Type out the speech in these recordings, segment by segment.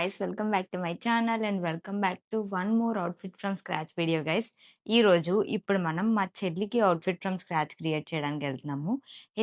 guys, welcome back to my channel and welcome back to one more outfit from scratch video guys. ఈ రోజు ఇప్పుడు మనం మా చెల్లికి అవుట్ఫిట్ ఫ్రమ్ స్క్రాచ్ క్రియేట్ చేయడానికి వెళ్తున్నాము.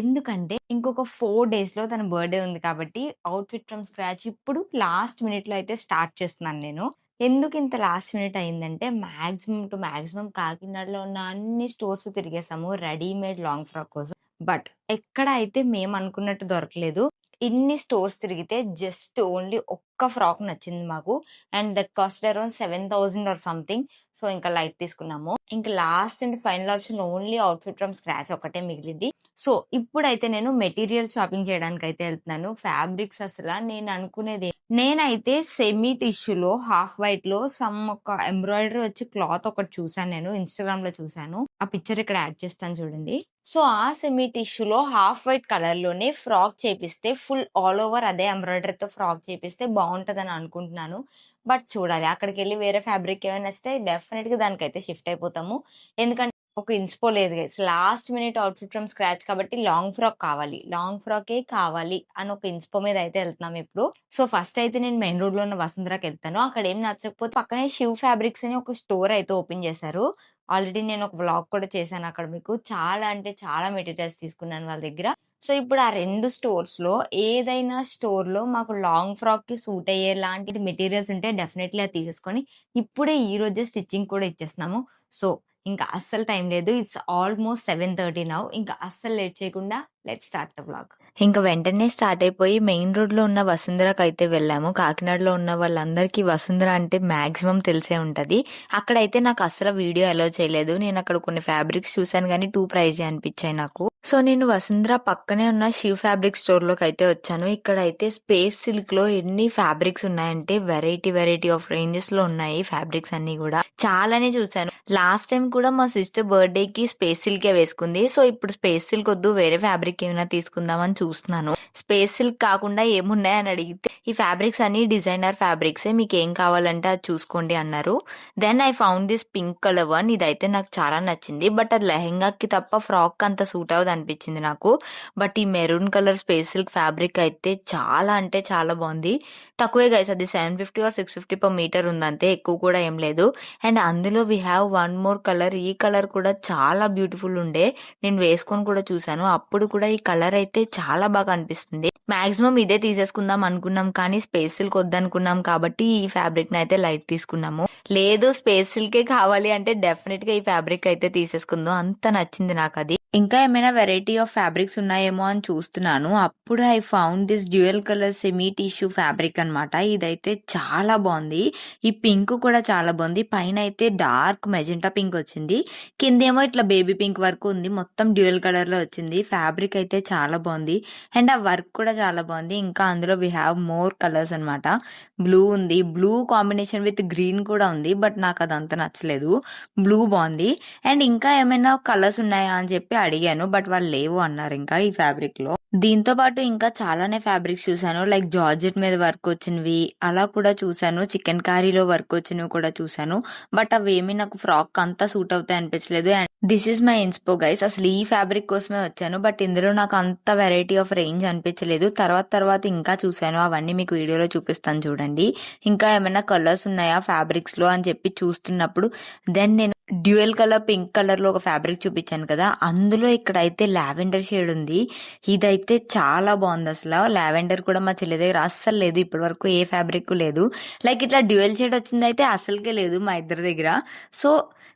ఎందుకంటే ఇంకొక 4 days లో తన బర్త్‌డే ఉంది కాబట్టి అవుట్ఫిట్ ఫ్రమ్ స్క్రాచ్ ఇప్పుడు లాస్ట్ మినిట్‌లో అయితే స్టార్ట్ చేస్తున్నాను నేను. ఎందుకు ఇంత లాస్ట్ మినిట్ అయిందంటే మాక్సిమం కాకినాడలో ఉన్న అన్ని స్టోర్స్ తిరిగేసాము రెడీమేడ్ లాంగ్ ఫ్రాక్ కోసం. బట్ ఎక్కడ అయితే మేము అనుకున్నట్టు దొరకలేదు. ఇన్ని స్టోర్స్ తిరిగితే జస్ట్ ఓన్లీ ఒక్క ఫ్రాక్ నచ్చింది మాకు. And that cost around 7,000 or something. So ఇంకా లైట్ తీసుకున్నాము. ఇంకా last and final option only outfit from scratch ఒకటే మిగిలింది. సో ఇప్పుడైతే నేను మెటీరియల్ షాపింగ్ చేయడానికి అయితే వెళ్తున్నాను. ఫ్యాబ్రిక్స్ అసలు నేనైతే సెమీ టిష్యూలో హాఫ్ వైట్ లో ఒక ఎంబ్రాయిడరీ వచ్చి క్లాత్ ఒకటి చూసాను, నేను ఇన్స్టాగ్రామ్ లో చూసాను. ఆ పిక్చర్ ఇక్కడ యాడ్ చేస్తాను చూడండి. సో ఆ సెమీ టిష్యూలో హాఫ్ వైట్ కలర్ లోనే ఫ్రాక్ చేపిస్తే ఫుల్ ఆల్ ఓవర్ అదే ఎంబ్రాయిడరీతో ఫ్రాక్ చేపిస్తే బాగుంటదని అనుకుంటున్నాను. బట్ చూడాలి, అక్కడికి వెళ్ళి వేరే ఫ్యాబ్రిక్ ఏమైనా వస్తే డెఫినెట్ గా దానికైతే షిఫ్ట్ అయిపోతాము. ఎందుకంటే ఒక ఇన్స్పో లేదు guys, last minute outfit from scratch కాబట్టి లాంగ్ ఫ్రాకే కావాలి అని ఒక ఇన్స్పో మీద అయితే వెళ్తున్నాం ఇప్పుడు. సో ఫస్ట్ అయితే నేను మెయిన్ రోడ్ లో ఉన్న వసుంధరాకి వెళ్తాను. అక్కడ ఏం నచ్చకపోతే పక్కనే శివ్ ఫ్యాబ్రిక్స్ అని ఒక స్టోర్ అయితే ఓపెన్ చేశారు. ఆల్రెడీ నేను ఒక వ్లాగ్ కూడా చేశాను అక్కడ. మీకు చాలా అంటే చాలా మెటీరియల్స్ తీసుకున్నాను వాళ్ళ దగ్గర. సో ఇప్పుడు ఆ 2 స్టోర్స్‌లో ఏదైనా స్టోర్‌లో మాకు లాంగ్ ఫ్రాక్‌కి సూట్ అయ్యేలాంటి మెటీరియల్స్ ఉంటే డెఫినైట్‌లీ అది తీసేసుకొని ఇప్పుడే ఈ రోజే స్టిచ్చింగ్ కూడా ఇచ్చేస్తున్నాము. సో ఇంకా అస్సలు టైం లేదు. It's almost 7:30 now. ఇంకా అస్సలు లేట్ చేయకుండా లెట్స్ స్టార్ట్ ద వ్లాగ్. ఇంకా వెంటనే స్టార్ట్ అయిపోయి మెయిన్ రోడ్ లో ఉన్న వసుంధరకి అయితే వెళ్ళాము. కాకినాడలో ఉన్న వాళ్ళందరికీ వసుంధర అంటే మాక్సిమం తెలిసే ఉంటది. అక్కడైతే నాకు అస్సలు వీడియో అలో చేయలేదు. నేను అక్కడ కొన్ని ఫ్యాబ్రిక్స్ చూసాను కానీ టూ ప్రైజ్ అనిపించాయి నాకు. సో నేను వసుంధర పక్కనే ఉన్న శివ్ ఫ్యాబ్రిక్ స్టోర్ లోకి అయితే వచ్చాను. ఇక్కడ అయితే స్పేస్ సిల్క్ లో ఎన్ని ఫ్యాబ్రిక్స్ ఉన్నాయంటే వెరైటీ ఆఫ్ రేంజెస్ లో ఉన్నాయి ఫ్యాబ్రిక్స్ అన్ని కూడా. చాలానే చూసాను. లాస్ట్ టైం కూడా మా సిస్టర్ బర్త్డే కి స్పేస్ సిల్కే వేసుకుంది. సో ఇప్పుడు స్పేస్ సిల్క్ వద్దు, వేరే ఫ్యాబ్రిక్ ఏమైనా తీసుకుందామని చూస్తున్నాను. స్పేస్ సిల్క్ కాకుండా ఏమున్నాయని అడిగితే ఈ ఫ్యాబ్రిక్స్ అన్ని డిజైనర్ ఫ్యాబ్రిక్సే, మీకు ఏం కావాలంటే అది చూసుకోండి అన్నారు. Then I found this pink colour one. ఇదైతే నాకు చాలా నచ్చింది. బట్ అది లెహెంగాకి తప్ప ఫ్రాక్ అంత సూట్ అవ్వదు అనిపించింది నాకు. బట్ ఈ maroon colour space silk fabric అయితే చాలా అంటే చాలా బాగుంది. తక్కువే గైస్, అది 750 ఆర్ 650 పర్ మీటర్ ఉందంతే, ఎక్కువ కూడా ఏం లేదు. అండ్ అందులో we have one more colour. ఈ కలర్ కూడా చాలా బ్యూటిఫుల్ ఉండే, నేను వేసుకొని కూడా చూసాను. అప్పుడు కూడా ఈ కలర్ అయితే చాలా బాగా అనిపిస్తుంది. మాక్సిమం ఇదే తీసేసుకుందాం అనుకున్నాం కానీ స్పేస్ సిల్క్ వద్దనుకున్నాం కాబట్టి ఈ ఫ్యాబ్రిక్ ని అయితే లైట్ తీసుకున్నాము. లేదు స్పేస్ సిల్కే కావాలి అంటే డెఫినెట్ గా ఈ ఫ్యాబ్రిక్ అయితే తీసేసుకుందాం, అంత నచ్చింది నాకు అది. ఇంకా ఏమైనా వెరైటీ ఆఫ్ ఫ్యాబ్రిక్స్ ఉన్నాయేమో అని చూస్తున్నాను. అప్పుడు I found this dual colour semi tissue fabric అనమాట. ఇదైతే చాలా బాగుంది. ఈ పింక్ కూడా చాలా బాగుంది. పైన అయితే డార్క్ మెజెంటా పింక్ వచ్చింది, కిందేమో ఇట్లా బేబీ పింక్ వరకు ఉంది. మొత్తం డ్యూయల్ కలర్ లో వచ్చింది. ఫ్యాబ్రిక్ అయితే చాలా బాగుంది అండ్ ఆ వర్క్ కూడా చాలా బాగుంది. ఇంకా అందులో వీ హ్యావ్ మోర్ కలర్స్ అనమాట. బ్లూ ఉంది, బ్లూ కాంబినేషన్ విత్ గ్రీన్ కూడా ఉంది. బట్ నాకు అదంతా నచ్చలేదు. బ్లూ బాగుంది. అండ్ ఇంకా ఏమైనా కలర్స్ ఉన్నాయా అని చెప్పి అడిగాను, బట్ వాళ్ళు లేవు అన్నారు ఇంకా ఈ ఫ్యాబ్రిక్ లో. దీంతో పాటు ఇంకా చాలానే ఫ్యాబ్రిక్స్ చూసాను. లైక్ జార్జెట్ మీద వర్క్ వచ్చినవి అలా కూడా చూసాను. చికెన్ కారీలో వర్క్ వచ్చినవి కూడా చూసాను. బట్ అవేమి నాకు ఫ్రాక్ అంతా సూట్ అవుతాయి అనిపించలేదు. And this is my inspo guys. అసలు ఈ ఫ్యాబ్రిక్ కోసమే వచ్చాను, బట్ ఇందులో నాకు అంత వెరైటీ ఆఫ్ రేంజ్ అనిపించలేదు. తర్వాత ఇంకా చూసాను, అవన్నీ మీకు వీడియోలో చూపిస్తాను చూడండి. ఇంకా ఏమైనా కలర్స్ ఉన్నాయా ఫ్యాబ్రిక్స్ లో అని చెప్పి చూస్తున్నప్పుడు దెన్ నేను డ్యూయల్ కలర్ పింక్ కలర్ లో ఒక ఫ్యాబ్రిక్ చూపించాను కదా, అందులో ఇక్కడైతే లావెండర్ షేడ్ ఉంది. ఇదైతే చాలా బాగుంది. అసలు లావెండర్ కూడా మా చెల్లి దగ్గర అస్సలు లేదు, ఇప్పటి వరకు ఏ ఫ్యాబ్రిక్ లేదు. లైక్ ఇట్లా డ్యూయల్ షేడ్ వచ్చింది అయితే అసలుకే లేదు మా ఇద్దరి దగ్గర. సో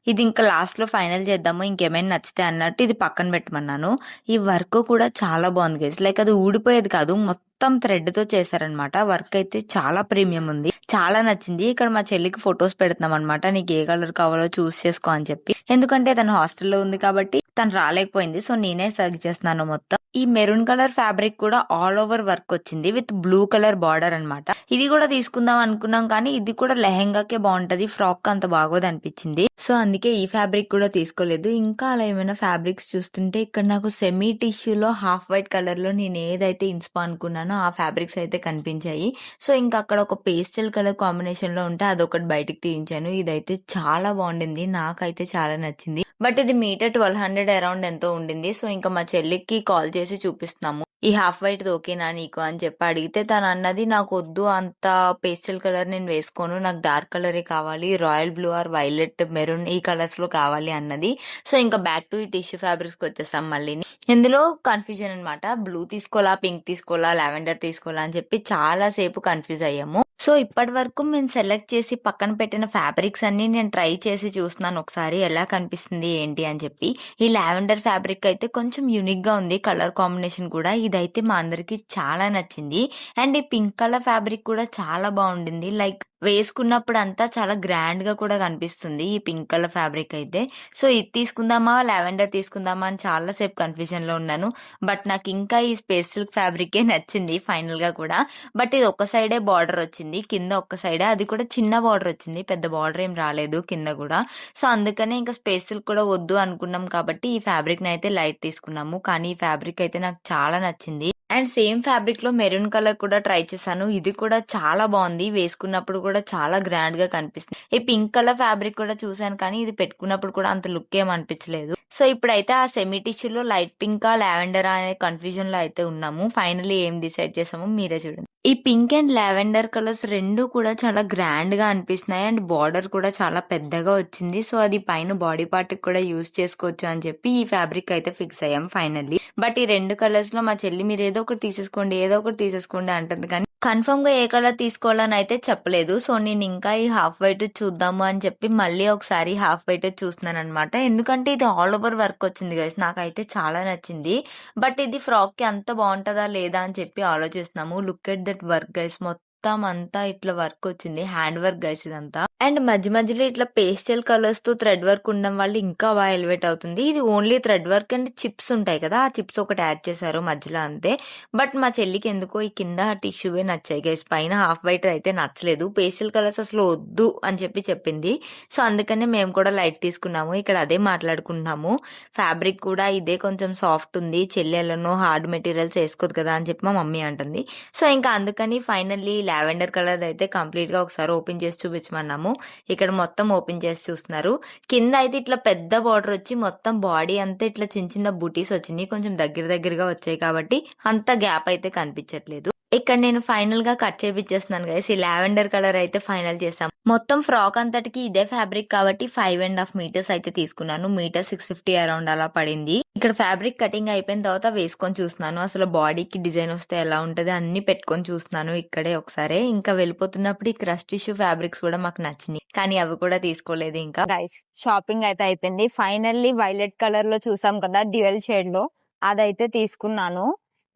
ఇది ఇంకా లాస్ట్ లో ఫైనల్ చేద్దాము, ఇంకేమైనా నచ్చితే అన్నట్టు ఇది పక్కన పెట్టమన్నాను. ఈ వర్క్ కూడా చాలా బాగుంది గైస్. లైక్ అది ఊడిపోయేది కాదు, మొత్తం థ్రెడ్ తో చేశారనమాట. వర్క్ అయితే చాలా ప్రీమియం ఉంది, చాలా నచ్చింది. ఇక్కడ మా చెల్లికి ఫొటోస్ పెడుతున్నాం అనమాట, నీకు ఏ కలర్ కావాలో చూస్ చేసుకో అని చెప్పి. ఎందుకంటే తను హాస్టల్లో ఉంది కాబట్టి తను రాలేకపోయింది. సో నేనే సర్చ్ చేస్తున్నాను మొత్తం. ఈ మెరూన్ కలర్ ఫ్యాబ్రిక్ కూడా ఆల్ ఓవర్ వర్క్ వచ్చింది విత్ బ్లూ కలర్ బార్డర్ అనమాట. ఇది కూడా తీసుకుందాం అనుకున్నాం కానీ ఇది కూడా లెహెంగాకే బాగుంటది, ఫ్రాక్ అంత బాగోదు అనిపించింది. సో అందుకే ఈ ఫ్యాబ్రిక్ కూడా తీసుకోలేదు. ఇంకా అలా ఏమైనా ఫ్యాబ్రిక్స్ చూస్తుంటే ఇక్కడ నాకు సెమీ టిష్యూలో హాఫ్ వైట్ కలర్ లో నేను ఏదైతే ఇన్స్పా అనుకున్నానో ఆ ఫ్యాబ్రిక్స్ అయితే కనిపించాయి. సో ఇంకా అక్కడ ఒక పేస్టల్ కలర్ కాంబినేషన్ లో ఉంటే అదొకటి బయటికి తీయించాను. ఇదైతే చాలా బాగుండింది, నాకైతే చాలా నచ్చింది. బట్ ఇది మీటర్ 1200 అరౌండ్ ఎంతో ఉండింది. సో ఇంకా మా చెల్లికి కాల్ చేసి చూపిస్తున్నాము. ఈ హాఫ్ వైట్‌ది ఓకేనా నీకు అని చెప్పి అడిగితే తనన్నది నాకొద్దు అంత పేస్టల్ కలర్ నేను వేసుకోను. నాకు డార్క్ కలరే కావాలి. Royal blue or violet, maroon ఈ కలర్స్‌లో కావాలి అన్నది. సో, ఇంకా బ్యాక్ టు ఈ టిష్యూ ఫ్యాబ్రిక్స్‌కొచ్చేసాం మళ్ళీని. ఇందులో కన్‌ఫ్యూజన్ అనమాట. బ్లూ తీసుకోవాలా? పింక్ తీసుకోవాలా? లావెండర్ తీసుకోవాలా? అని చెప్పి చాలా సేపు కన్‌ఫ్యూజ్ అయ్యాము. సో, ఇప్పటి వరకు మేము సెలెక్ట్ చేసి పక్కన పెట్టిన ఫ్యాబ్రిక్స్ అన్నీ నేను ట్రై చేసి చూస్తున్నాను ఒకసారి ఎలా కనిపిస్తుంది ఏంటి అని చెప్పి. ఈ లావెండర్ ఫ్యాబ్రిక్ అయితే కొంచెం యూనిక్‌గా ఉంది. కలర్ కాంబినేషన్ కూడా. ఇదైతే మా అందరికి చాలా నచ్చింది. అండ్ ఈ పింక్ కలర్ ఫ్యాబ్రిక్ కూడా చాలా బాగుండింది. లైక్ వేసుకున్నప్పుడంతా చాలా గ్రాండ్‌గా కూడా కనిపిస్తుంది ఈ పింక్ కలర్ ఫ్యాబ్రిక్ అయితే. సో, ఇది తీసుకుందామా? లావెండర్ తీసుకుందామా? అని చాలా సేపు కన్‌ఫ్యూజన్‌లో ఉన్నాను. బట్ నాకు ఇంకా ఈ స్పేస్ సిల్క్ ఫ్యాబ్రికే నచ్చింది ఫైనల్‌గా కూడా. బట్ ఇది ఒక్క సైడే బార్డర్ వచ్చింది. కింద ఒక్క సైడే. అది కూడా చిన్న బార్డర్ వచ్చింది. పెద్ద బార్డర్ ఏం రాలేదు కింద కూడా. సో, అందుకనే ఇంకా స్పేస్ సిల్క్ కూడా వద్దు అనుకున్నాం కాబట్టి ఈ ఫ్యాబ్రిక్‌ని అయితే లైట్ తీసుకున్నాము. కానీ ఈ ఫ్యాబ్రిక్ అయితే నాకు చాలా నచ్చింది. అండ్ సేమ్ ఫ్యాబ్రిక్‌లో మెరూన్ కలర్ కూడా ట్రై చేశాను. ఇది కూడా చాలా బాగుంది. వేసుకున్నప్పుడు కూడా చాలా గ్రాండ్‌గా కనిపిస్తుంది. ఈ పింక్ కలర్ ఫ్యాబ్రిక్ కూడా చూసాను కానీ ఇది పెట్టుకున్నప్పుడు కూడా అంత లుక్ ఏం అనిపించలేదు. సో, ఇప్పుడైతే ఆ సెమీ టిష్యూలో లైట్ పింకా? లావెండరా? అనే కన్‌ఫ్యూజన్‌లో అయితే ఉన్నాము. ఫైనల్లీ ఏం డిసైడ్ చేసామో మీరే చూడండి. ఈ పింక్ అండ్ లావెండర్ కలర్స్ 2 కూడా చాలా గ్రాండ్‌గా అనిపిస్తున్నాయి. అండ్ బార్డర్ కూడా చాలా పెద్దగా వచ్చింది. సో, అది పైన బాడీ పార్ట్‌కి కూడా యూజ్ చేసుకోవచ్చు అని చెప్పి ఈ ఫ్యాబ్రిక్ అయితే ఫిక్స్ అయ్యాం ఫైనల్లీ. బట్ ఈ 2 కలర్స్‌లో మా చెల్లి మీరు ఏదో ఒకటి తీసేసుకోండి, ఏదో ఒకటి తీసేసుకోండి అంటుంది కానీ కన్ఫర్మ్‌గా ఏ కలర్ తీసుకోవాలని అయితే చెప్పలేదు. సో, నేను ఇంకా ఈ హాఫ్ వైట్ చూద్దాము అని చెప్పి మళ్ళీ ఒకసారి హాఫ్ వైట్ చూస్తున్నానన్నమాట. ఎందుకంటే ఇది ఆల్ ఓవర్ వర్క్ వచ్చింది గైస్. నాకైతే చాలా నచ్చింది. బట్ ఇది ఫ్రాక్‌కి అంత బాగుంటదా లేదా అని చెప్పి ఆలోచిస్తున్నాము. Look at that work guys. మొత్తం అంతా ఇట్లా వర్క్ వచ్చింది. హ్యాండ్ వర్క్ గైస్ ఇదంతా. అండ్ మధ్య మధ్యలో ఇట్లా పేస్టల్ కలర్స్ తో థ్రెడ్ వర్క్ ఉండడం వల్ల ఇంకా బాగా ఎలివేట్ అవుతుంది. ఇది only thread work and chips ఉంటాయి కదా, ఆ చిప్స్ ఒకటి యాడ్ చేశారు మధ్యలో అంతే. బట్ మా చెల్లికి ఎందుకో ఈ కింద టిష్యూవే నచ్చాయి గైస్. పైన హాఫ్ వైట్ అయితే నచ్చలేదు. పేస్టల్ కలర్స్ అసలు వద్దు అని చెప్పి చెప్పింది. సో, అందుకనే మేము కూడా లైట్ తీసుకున్నాము. ఇక్కడ అదే మాట్లాడుకుంటున్నాము. ఫ్యాబ్రిక్ కూడా ఇదే కొంచెం సాఫ్ట్ ఉంది. చెల్లెలను హార్డ్ మెటీరియల్స్ వేసుకోదు కదా అని చెప్పి మా మమ్మీ అంటుంది. సో, ఇంకా అందుకని ఫైనల్లీ లావెండర్ కలర్ అయితే కంప్లీట్ గా ఒకసారి ఓపెన్ చేసి చూపించమన్నాము. ఇక్కడ మొత్తం ఓపెన్ చేసి చూస్తున్నారు. కింద అయితే ఇట్లా పెద్ద బార్డర్ వచ్చి మొత్తం బాడీ అంతా ఇట్లా చిన్న చిన్న బూటీస్ వచ్చినాయి. కొంచెం దగ్గరగా వచ్చాయి కాబట్టి అంత గ్యాప్ అయితే కనిపించట్లేదు. ఇక్కడ నేను ఫైనల్ గా కట్ చేపించేస్తున్నాను గైస్. ఈ లావెండర్ కలర్ అయితే ఫైనల్ చేసాం. మొత్తం ఫ్రాక్ అంతటికి ఇదే ఫ్యాబ్రిక్ కాబట్టి 5.5 మీటర్స్ అయితే తీసుకున్నాను. మీటర్ 650 అరౌండ్ అలా పడింది. ఇక్కడ ఫ్యాబ్రిక్ కటింగ్ అయిపోయిన తర్వాత వేసుకొని చూస్తున్నాను. అసలు బాడీకి డిజైన్ వస్తే ఎలా ఉంటది అన్ని పెట్టుకొని చూస్తున్నాను ఇక్కడే ఒకసారి. ఇంకా వెళ్ళిపోతున్నప్పుడు ఈ క్రష్ టిష్యూ ఫ్యాబ్రిక్స్ కూడా మాకు నచ్చినాయి. కానీ అవి కూడా తీసుకోలేదు ఇంకా. గైస్ షాపింగ్ అయితే అయిపోయింది. ఫైనల్లీ వైలెట్ కలర్ లో చూసాం కదా డ్యూయల్ షేడ్ లో, అదైతే తీసుకున్నాను.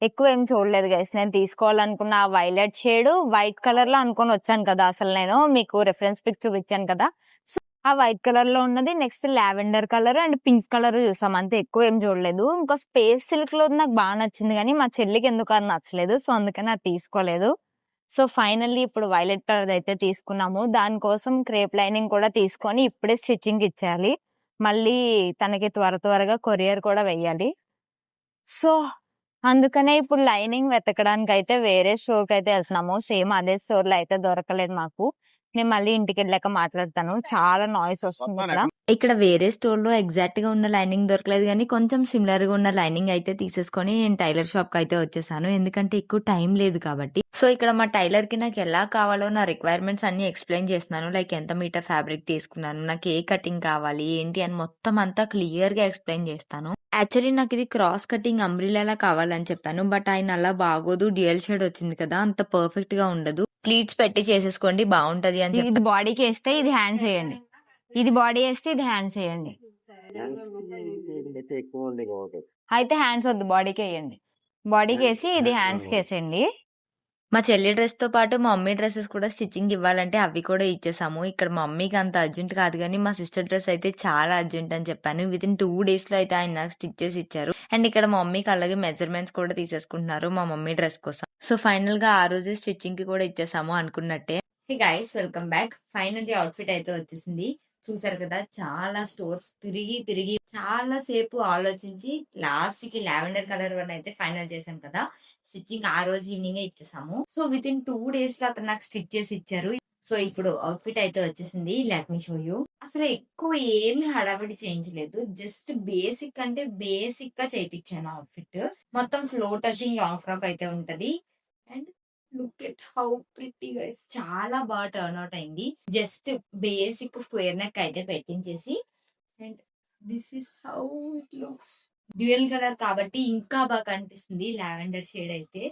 ఎక్కువ ఏం చూడలేదు గైస్. నేను తీసుకోవాలనుకున్న ఆ వైలెట్ షేడ్ వైట్ కలర్ లో అనుకొని వచ్చాను కదా. అసలు నేను మీకు రెఫరెన్స్ పిక్ చూపించాను కదా. సో, ఆ వైట్ కలర్ లో ఉన్నది. Next lavender colour and pink colour చూసాం. అంతే, ఎక్కువ ఏం చూడలేదు. ఇంకా స్పేస్ సిల్క్ లో నాకు బాగా నచ్చింది కానీ మా చెల్లికి ఎందుకు అది నచ్చలేదు. సో, అందుకని అది తీసుకోలేదు. సో, ఫైనల్లీ ఇప్పుడు వైలెట్ కలర్ అయితే తీసుకున్నాము. దానికోసం క్రేప్ లైనింగ్ కూడా తీసుకొని ఇప్పుడే స్టిచ్చింగ్ ఇచ్చేయాలి. మళ్ళీ తనకి త్వరగా కొరియర్ కూడా వెయ్యాలి. సో, అందుకనే ఇప్పుడు లైనింగ్ వెతకడానికి అయితే వేరే స్టోర్ కి అయితే వెళ్తున్నాము. సేమ్ అదే స్టోర్ లో అయితే దొరకలేదు మాకు. నేను మళ్ళీ ఇంటికి వెళ్ళాక మాట్లాడతాను. చాలా నాయిస్ వస్తుంది ఇక్కడ. ఇక్కడ వేరే స్టోర్ లో ఎగ్జాక్ట్ గా ఉన్న లైనింగ్ దొరకలేదు కానీ కొంచెం సిమిలర్ గా ఉన్న లైనింగ్ అయితే తీసేసుకొని నేను టైలర్ షాప్ కి అయితే వచ్చేసాను. ఎందుకంటే ఎక్కువ టైం లేదు కాబట్టి. సో, ఇక్కడ మా టైలర్ కి నాకు ఎలా కావాలో నా రిక్వైర్మెంట్స్ అన్ని ఎక్స్ప్లెయిన్ చేస్తున్నాను. లైక్ ఎంత మీటర్ ఫ్యాబ్రిక్ తీసుకున్నాను, నాకు ఏ కటింగ్ కావాలి ఏంటి అని మొత్తం అంతా క్లియర్ గా ఎక్స్ప్లెయిన్ చేస్తాను. యాక్చువల్లీ నాకు ఇది క్రాస్ కటింగ్ అంబ్రిల్లా కావాలని చెప్పాను. బట్ ఆయన అలా బాగోదు, డ్యూయల్ షేడ్ వచ్చింది కదా, అంత పర్ఫెక్ట్ గా ఉండదు, ప్లీట్స్ పెట్టి చేసేసుకోండి బాగుంటది అని చెప్పి. ఇది బాడీకి వేస్తే ఇది హ్యాండ్స్ వేయండి, ఇది బాడీ వేస్తే ఇది హ్యాండ్స్ వేయండి. అయితే హ్యాండ్స్ వద్దు, బాడీకి వేయండి. బాడీకి వేసి ఇది హ్యాండ్స్కి వేసేయండి. మా చెల్లి డ్రెస్ తో పాటు మా మమ్మీ డ్రెస్సెస్ కూడా స్టిచ్చింగ్ ఇవ్వాలంటే అవి కూడా ఇచ్చేసాము. ఇక్కడ మా మమ్మీకి అంత అర్జెంట్ కాదు కానీ మా సిస్టర్ డ్రెస్ అయితే చాలా అర్జెంట్ అని చెప్పాను. వితిన్ 2 days లో అయితే ఆయన నాకు స్టిచ్ చేసి ఇచ్చారు. అండ్ ఇక్కడ మా మమ్మీకి అలాగే మెజర్మెంట్స్ కూడా తీసేసుకుంటున్నారు మా మమ్మీ డ్రెస్ కోసం. సో, ఫైనల్ గా ఆ రోజే స్టిచ్చింగ్ కి కూడా ఇచ్చేసాము అనుకున్నట్టే. Guys welcome back. Finally outfit అయితే వచ్చేసింది. చూసారు కదా, చాలా స్టోర్స్ తిరిగి చాలా సేపు ఆలోచించి లాస్ట్ కి లావెండర్ కలర్ వన్ అయితే ఫైనల్ చేసాం కదా. స్టిచ్చింగ్ ఆ రోజు ఈవినింగ్ ఇచ్చేసాము. సో, వితిన్ 2 days లో అతను నాకు స్టిచ్ చేసి ఇచ్చారు. సో, ఇప్పుడు అవుట్‌ఫిట్ అయితే వచ్చేసింది. Let me show you. అసలు ఎక్కువ ఏమి హడావిడి చేయించలేదు. జస్ట్ బేసిక్ అంటే బేసిక్‌గా చేపిచ్చాను అవుట్‌ఫిట్. మొత్తం ఫ్లో టచింగ్ లాంగ్ ఫ్రాక్ అయితే ఉంటది. And look at how pretty guys, చాలా బాగా టర్న్ ఔట్ అయింది. జస్ట్ బేసిక్ స్క్వేర్ నెక్ అయితే పెట్టించేసి, and this is how it looks. Dual colour కాబట్టి ఇంకా బాగా కనిపిస్తుంది లావెండర్ షేడ్ అయితే.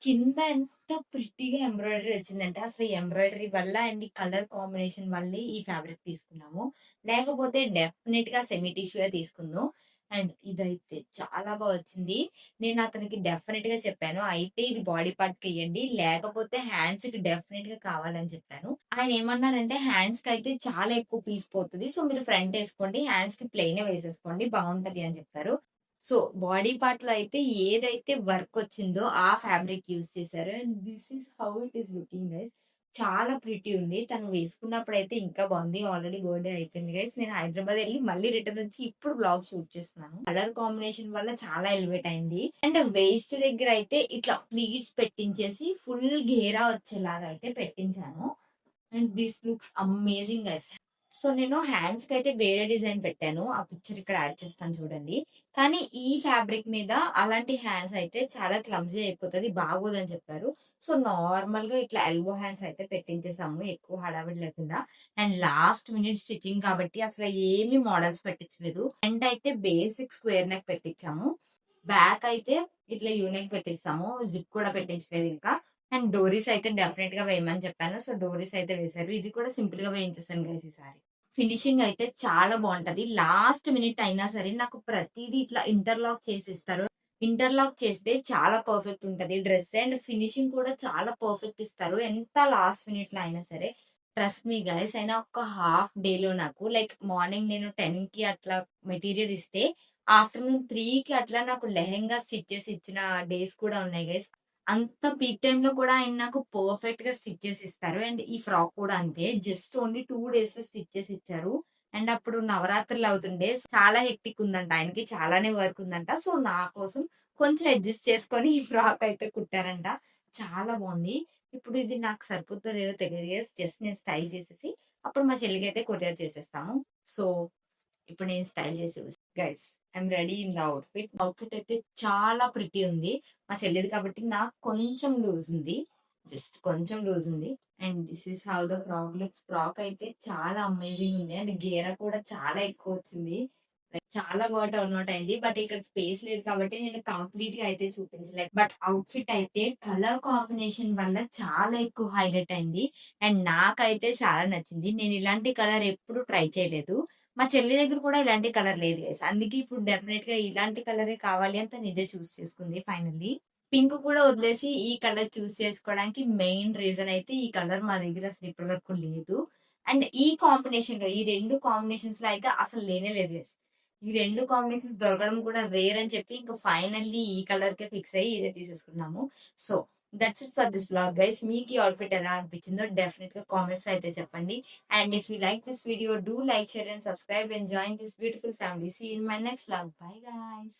కింద ఎంత ప్రిట్టిగా ఎంబ్రాయిడరీ వచ్చిందంటే, అసలు ఈ ఎంబ్రాయిడరీ వల్ల అండ్ ఈ కలర్ కాంబినేషన్ వల్లే ఈ ఫ్యాబ్రిక్ తీసుకున్నాము. లేకపోతే డెఫినిట్ గా సెమీ టిష్యూ తీసుకుందాం. అండ్ ఇదైతే చాలా బాగా వచ్చింది. నేను అతనికి డెఫినిట్ గా చెప్పాను, అయితే ఇది బాడీ పార్ట్ కి ఇయ్యండి, లేకపోతే హ్యాండ్స్ కి డెఫినిట్ గా కావాలని చెప్పాను. ఆయన ఏమన్నారంటే, హ్యాండ్స్ కి అయితే చాలా ఎక్కువ పీస్ పోతుంది, సో మీరు ఫ్రంట్ వేసుకోండి, హ్యాండ్స్ కి ప్లెయిన్ వేసేసుకోండి బాగుంటది అని చెప్పారు. సో, బాడీ పార్ట్‌లో అయితే ఏదైతే వర్క్ వచ్చిందో ఆ ఫ్యాబ్రిక్ యూజ్ చేశారు. And this is how it is looking guys. చాలా ప్రిటీ ఉంది. తను వేసుకున్నప్పుడైతే ఇంకా బాగుంది. ఆల్రెడీ బర్త్‌డే అయిపోయింది గైస్. నేను హైదరాబాద్ ఎళ్లి మళ్ళీ రిటర్న్ వచ్చి ఇప్పుడు వ్లాగ్ షూట్ చేస్తున్నాను. కలర్ కాంబినేషన్ వల్ల చాలా ఎలివేట్ అయింది. అండ్ వేస్ట్ దగ్గర అయితే ఇట్లా ప్లీట్స్ పెట్టించేసి ఫుల్ ఘేరా వచ్చేలాగా అయితే పెట్టించాను. And this looks amazing guys. So, నేను హ్యాండ్స్‌కైతే వేరే డిజైన్ పెట్టాను. ఆ పిక్చర్ ఇక్కడ యాడ్ చేస్తాను చూడండి. కానీ ఈ ఫ్యాబ్రిక్ మీద అలాంటి హ్యాండ్స్ అయితే చాలా క్లమ్జీ అయిపోతది, బాగోదని చెప్పారు. సో, నార్మల్‌గా ఇట్లా ఎల్బో హ్యాండ్స్ అయితే పెట్టించేసాము, ఎక్కువ హడావిడి లేకుండా. అండ్ లాస్ట్ మినిట్ స్టిచ్చింగ్ కాబట్టి అసలు ఏమి మోడల్స్ పెట్టించలేదు. ఫ్రంట్ అయితే బేసిక్ స్క్వేర్ నెక్ పెట్టించాము. బ్యాక్ అయితే ఇట్లా యూ నెక్ పెట్టిస్తాము. జిప్ కూడా పెట్టించలేదు ఇంకా. అండ్ డోరీస్ అయితే డెఫినిట్‌గా వేయమని చెప్పాను. సో, డోరీస్ అయితే వేశారు. ఇది కూడా సింపుల్‌గా వేయించేసాను గైస్ ఈసారి. ఫినిషింగ్ అయితే చాలా బావుంటది. లాస్ట్ మినిట్ అయినా సరే నాకు ప్రతీదీ ఇట్లా ఇంటర్లాక్ చేసిస్తారు. ఇంటర్లాక్ చేస్తే చాలా పర్ఫెక్ట్ ఉంటది. డ్రెస్ అండ్ ఫినిషింగ్ కూడా చాలా పర్ఫెక్ట్ ఇస్తారు. ఎంత లాస్ట్ మినిట్‌లో అయినా సరే. ట్రస్ట్ మీ గైస్, అయినా ఒక హాఫ్ డేలో నాకు లైక్ మార్నింగ్ నేను 10కి అట్లా మెటీరియల్ ఇస్తే, ఆఫ్టర్‌నూన్ 3కి అట్లా నాకు లెహెంగా స్టిచ్ చేసి ఇచ్చిన డేస్ కూడా ఉన్నాయి గైస్. అంత పీక్ టైమ్‌లో కూడా ఆయన నాకు పర్ఫెక్ట్‌గా స్టిచ్ చేసి ఇస్తారు. అండ్ ఈ ఫ్రాక్ కూడా అంతే. జస్ట్ ఓన్లీ 2 డేస్‌లో స్టిచ్ చేసి ఇచ్చారు. అండ్ అప్పుడు నవరాత్రులు అవుతుండే. చాలా హెక్టిక్ ఉందంట ఆయనకి. చాలానే వర్క్ ఉందంట. సో, నా కోసం కొంచెం అడ్జస్ట్ చేసుకొని ఈ ఫ్రాక్ అయితే కుట్టారంట. చాలా బావుంది. ఇప్పుడు ఇది నాకు సరిపోద్దో లేదో తెలీదు గైస్. జస్ట్ నేను స్టైల్ చేసేసి అప్పుడు మా చెల్లికైతే కొరియర్ చేసేస్తాము. సో, ఇప్పుడు నేను స్టైల్ చేసి guys, I'm ready in the outfit. Outfit అయితే చాలా ప్రిటీ ఉంది. మా చెల్లిది కాబట్టి నాకు కొంచెం లూజ్ ఉంది. జస్ట్ కొంచెం లూజ్ ఉంది. And this is how the frock looks. Frock అయితే చాలా అమేజింగ్ ఉంది. అండ్ గేరా కూడా చాలా ఎక్కువ వచ్చింది. లైక్ చాలా బాగా టర్న్ ఔట్ అయింది. బట్ ఇక్కడ స్పేస్ లేదు కాబట్టి నేను కంప్లీట్‌గా అయితే చూపించలేను. బట్ అవుట్‌ఫిట్ అయితే కలర్ కాంబినేషన్ వల్ల చాలా ఎక్కువ హైలైట్ అయింది. అండ్ నాకైతే చాలా నచ్చింది. నేను ఇలాంటి కలర్ ఎప్పుడు ట్రై చేయలేదు. మా చెల్లి దగ్గర కూడా ఇలాంటి కలర్ లేదు గైస్. అందుకే ఇప్పుడు డెఫినిట్‌గా ఇలాంటి కలరే కావాలి అని తను ఇదే చూజ్ చేసుకుంది ఫైనల్లీ. పింక్ కూడా వదిలేసి ఈ కలర్ చూజ్ చేసుకోవడానికి మెయిన్ రీజన్ అయితే ఈ కలర్ మా దగ్గర అసలు ఇప్పటి వరకు లేదు. అండ్ ఈ కాంబినేషన్‌లో ఈ 2 కాంబినేషన్స్‌లో అయితే అసలు లేనే లేదు గైస్. ఈ 2 కాంబినేషన్స్ దొరకడం కూడా రేర్ అని చెప్పి ఇంక ఫైనల్లీ ఈ కలర్‌కే ఫిక్స్ అయ్యి ఇదే తీసేసుకున్నాము. So, that's it for this vlog guys. మీకు ఈ అవుట్‌ఫిట్ ఎలా అనిపించిందో డెఫినిట్‌గా కామెంట్స్‌లో అయితే చెప్పండి. And if you like this video, do like, share and subscribe and join this beautiful family. See you in my next vlog. Bye guys.